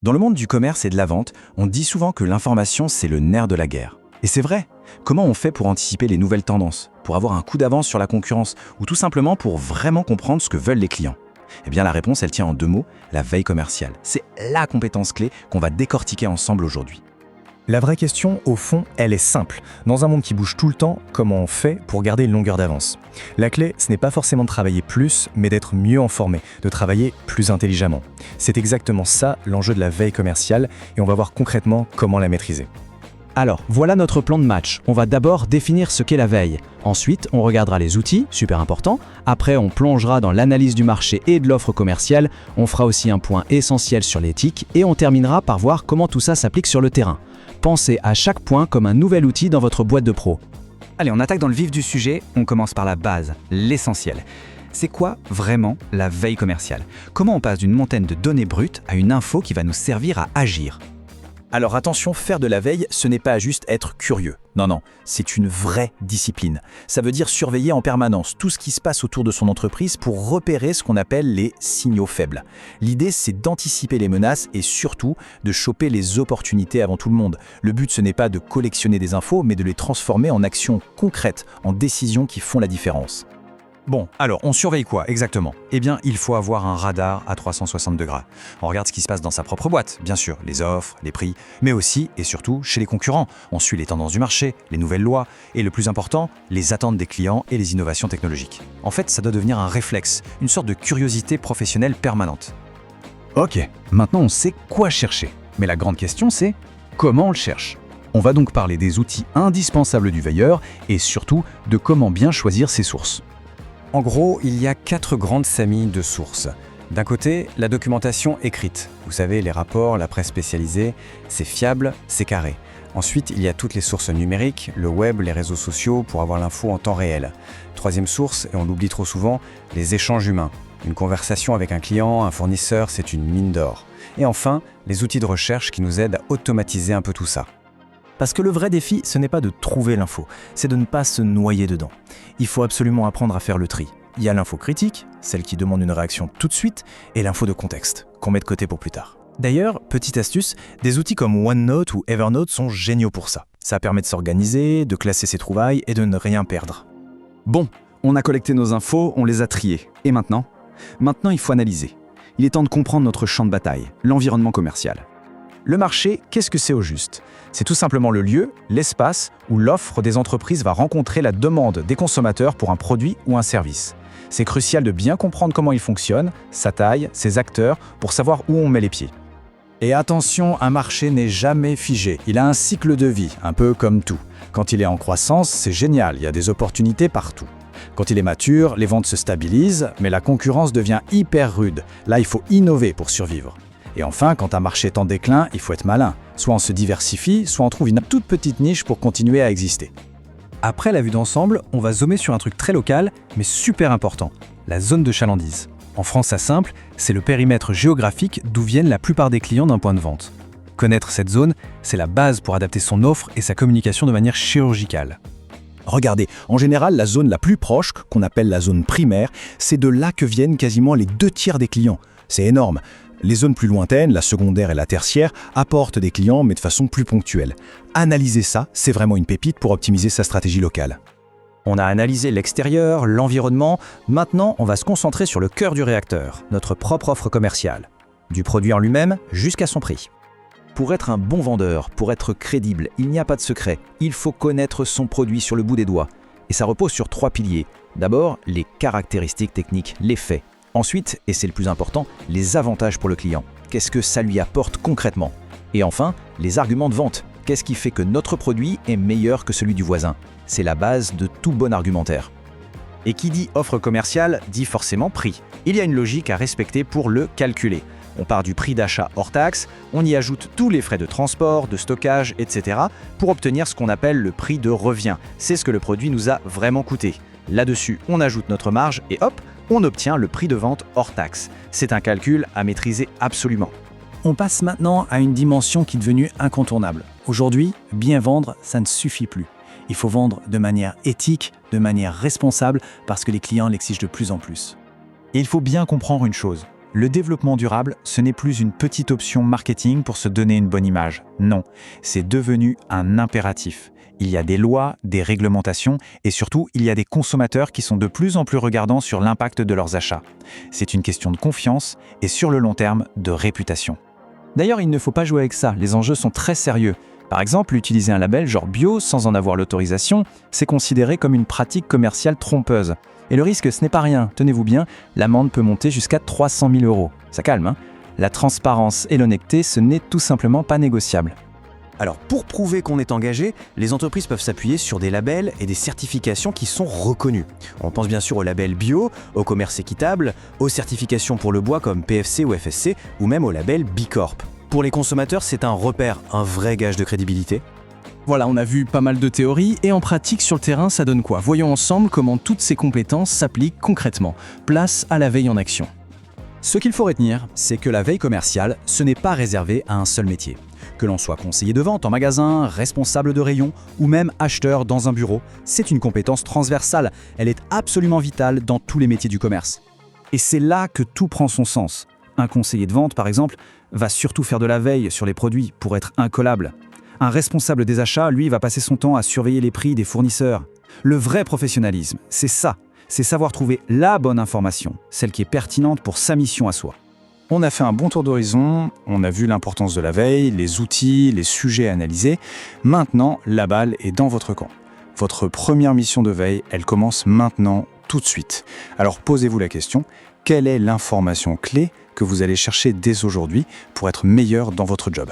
Dans le monde du commerce et de la vente, on dit souvent que l'information, c'est le nerf de la guerre. Et c'est vrai. Comment on fait pour anticiper les nouvelles tendances, pour avoir un coup d'avance sur la concurrence, ou tout simplement pour vraiment comprendre ce que veulent les clients? Eh bien la réponse, elle tient en deux mots, la veille commerciale. C'est la compétence clé qu'on va décortiquer ensemble aujourd'hui. La vraie question, au fond, elle est simple. Dans un monde qui bouge tout le temps, comment on fait pour garder une longueur d'avance? La clé, ce n'est pas forcément de travailler plus, mais d'être mieux informé, de travailler plus intelligemment. C'est exactement ça l'enjeu de la veille commerciale, et on va voir concrètement comment la maîtriser. Alors, voilà notre plan de match. On va d'abord définir ce qu'est la veille. Ensuite, on regardera les outils, super important. Après, on plongera dans l'analyse du marché et de l'offre commerciale. On fera aussi un point essentiel sur l'éthique et on terminera par voir comment tout ça s'applique sur le terrain. Pensez à chaque point comme un nouvel outil dans votre boîte de pro. Allez, on attaque dans le vif du sujet. On commence par la base, l'essentiel. C'est quoi vraiment la veille commerciale? Comment on passe d'une montagne de données brutes à une info qui va nous servir à agir? Alors attention, faire de la veille, ce n'est pas juste être curieux. Non, c'est une vraie discipline. Ça veut dire surveiller en permanence tout ce qui se passe autour de son entreprise pour repérer ce qu'on appelle les signaux faibles. L'idée, c'est d'anticiper les menaces et surtout de choper les opportunités avant tout le monde. Le but, ce n'est pas de collectionner des infos, mais de les transformer en actions concrètes, en décisions qui font la différence. Bon, alors, on surveille quoi exactement? Eh bien, il faut avoir un radar à 360 degrés. On regarde ce qui se passe dans sa propre boîte, bien sûr, les offres, les prix, mais aussi et surtout chez les concurrents. On suit les tendances du marché, les nouvelles lois et le plus important, les attentes des clients et les innovations technologiques. En fait, ça doit devenir un réflexe, une sorte de curiosité professionnelle permanente. Ok, maintenant on sait quoi chercher. Mais la grande question c'est comment on le cherche. On va donc parler des outils indispensables du veilleur et surtout de comment bien choisir ses sources. En gros, il y a 4 grandes familles de sources. D'un côté, la documentation écrite. Vous savez, les rapports, la presse spécialisée, c'est fiable, c'est carré. Ensuite, il y a toutes les sources numériques, le web, les réseaux sociaux pour avoir l'info en temps réel. Troisième source, et on l'oublie trop souvent, les échanges humains. Une conversation avec un client, un fournisseur, c'est une mine d'or. Et enfin, les outils de recherche qui nous aident à automatiser un peu tout ça. Parce que le vrai défi, ce n'est pas de trouver l'info, c'est de ne pas se noyer dedans. Il faut absolument apprendre à faire le tri. Il y a l'info critique, celle qui demande une réaction tout de suite, et l'info de contexte, qu'on met de côté pour plus tard. D'ailleurs, petite astuce, des outils comme OneNote ou Evernote sont géniaux pour ça. Ça permet de s'organiser, de classer ses trouvailles et de ne rien perdre. Bon, on a collecté nos infos, on les a triées. Et maintenant? Maintenant, il faut analyser. Il est temps de comprendre notre champ de bataille, l'environnement commercial. Le marché, qu'est-ce que c'est au juste? C'est tout simplement le lieu, l'espace où l'offre des entreprises va rencontrer la demande des consommateurs pour un produit ou un service. C'est crucial de bien comprendre comment il fonctionne, sa taille, ses acteurs, pour savoir où on met les pieds. Et attention, un marché n'est jamais figé. Il a un cycle de vie, un peu comme tout. Quand il est en croissance, c'est génial, il y a des opportunités partout. Quand il est mature, les ventes se stabilisent, mais la concurrence devient hyper rude. Là, il faut innover pour survivre. Et enfin, quand un marché est en déclin, il faut être malin. Soit on se diversifie, soit on trouve une toute petite niche pour continuer à exister. Après la vue d'ensemble, on va zoomer sur un truc très local, mais super important, la zone de chalandise. En France à simple, c'est le périmètre géographique d'où viennent la plupart des clients d'un point de vente. Connaître cette zone, c'est la base pour adapter son offre et sa communication de manière chirurgicale. Regardez, en général, la zone la plus proche, qu'on appelle la zone primaire, c'est de là que viennent quasiment les 2/3 des clients. C'est énorme. Les zones plus lointaines, la secondaire et la tertiaire, apportent des clients mais de façon plus ponctuelle. Analyser ça, c'est vraiment une pépite pour optimiser sa stratégie locale. On a analysé l'extérieur, l'environnement. Maintenant, on va se concentrer sur le cœur du réacteur, notre propre offre commerciale. Du produit en lui-même jusqu'à son prix. Pour être un bon vendeur, pour être crédible, il n'y a pas de secret. Il faut connaître son produit sur le bout des doigts. Et ça repose sur 3 piliers. D'abord, les caractéristiques techniques, les faits. Ensuite, et c'est le plus important, les avantages pour le client. Qu'est-ce que ça lui apporte concrètement? Et enfin, les arguments de vente. Qu'est-ce qui fait que notre produit est meilleur que celui du voisin? C'est la base de tout bon argumentaire. Et qui dit offre commerciale dit forcément prix. Il y a une logique à respecter pour le calculer. On part du prix d'achat hors taxe, on y ajoute tous les frais de transport, de stockage, etc. pour obtenir ce qu'on appelle le prix de revient. C'est ce que le produit nous a vraiment coûté. Là-dessus, on ajoute notre marge et hop, on obtient le prix de vente hors taxe. C'est un calcul à maîtriser absolument. On passe maintenant à une dimension qui est devenue incontournable. Aujourd'hui, bien vendre, ça ne suffit plus. Il faut vendre de manière éthique, de manière responsable, parce que les clients l'exigent de plus en plus. Et il faut bien comprendre une chose. Le développement durable, ce n'est plus une petite option marketing pour se donner une bonne image. Non, c'est devenu un impératif. Il y a des lois, des réglementations et surtout, il y a des consommateurs qui sont de plus en plus regardants sur l'impact de leurs achats. C'est une question de confiance et sur le long terme, de réputation. D'ailleurs, il ne faut pas jouer avec ça, les enjeux sont très sérieux. Par exemple, utiliser un label genre bio sans en avoir l'autorisation, c'est considéré comme une pratique commerciale trompeuse. Et le risque, ce n'est pas rien, tenez-vous bien, l'amende peut monter jusqu'à 300 000 €. Ça calme, hein? La transparence et l'honnêteté, ce n'est tout simplement pas négociable. Alors, pour prouver qu'on est engagé, les entreprises peuvent s'appuyer sur des labels et des certifications qui sont reconnus. On pense bien sûr au label bio, au commerce équitable, aux certifications pour le bois comme PFC ou FSC, ou même au label B Corp. Pour les consommateurs, c'est un repère, un vrai gage de crédibilité. Voilà, on a vu pas mal de théories et en pratique sur le terrain, ça donne quoi? Voyons ensemble comment toutes ces compétences s'appliquent concrètement. Place à la veille en action. Ce qu'il faut retenir, c'est que la veille commerciale, ce n'est pas réservé à un seul métier. Que l'on soit conseiller de vente en magasin, responsable de rayon ou même acheteur dans un bureau, c'est une compétence transversale. Elle est absolument vitale dans tous les métiers du commerce. Et c'est là que tout prend son sens. Un conseiller de vente, par exemple, va surtout faire de la veille sur les produits pour être incollable. Un responsable des achats, lui, va passer son temps à surveiller les prix des fournisseurs. Le vrai professionnalisme, c'est ça. C'est savoir trouver la bonne information, celle qui est pertinente pour sa mission à soi. On a fait un bon tour d'horizon, on a vu l'importance de la veille, les outils, les sujets analysés. Maintenant, la balle est dans votre camp. Votre première mission de veille, elle commence maintenant, tout de suite. Alors posez-vous la question, quelle est l'information clé que vous allez chercher dès aujourd'hui pour être meilleur dans votre job ?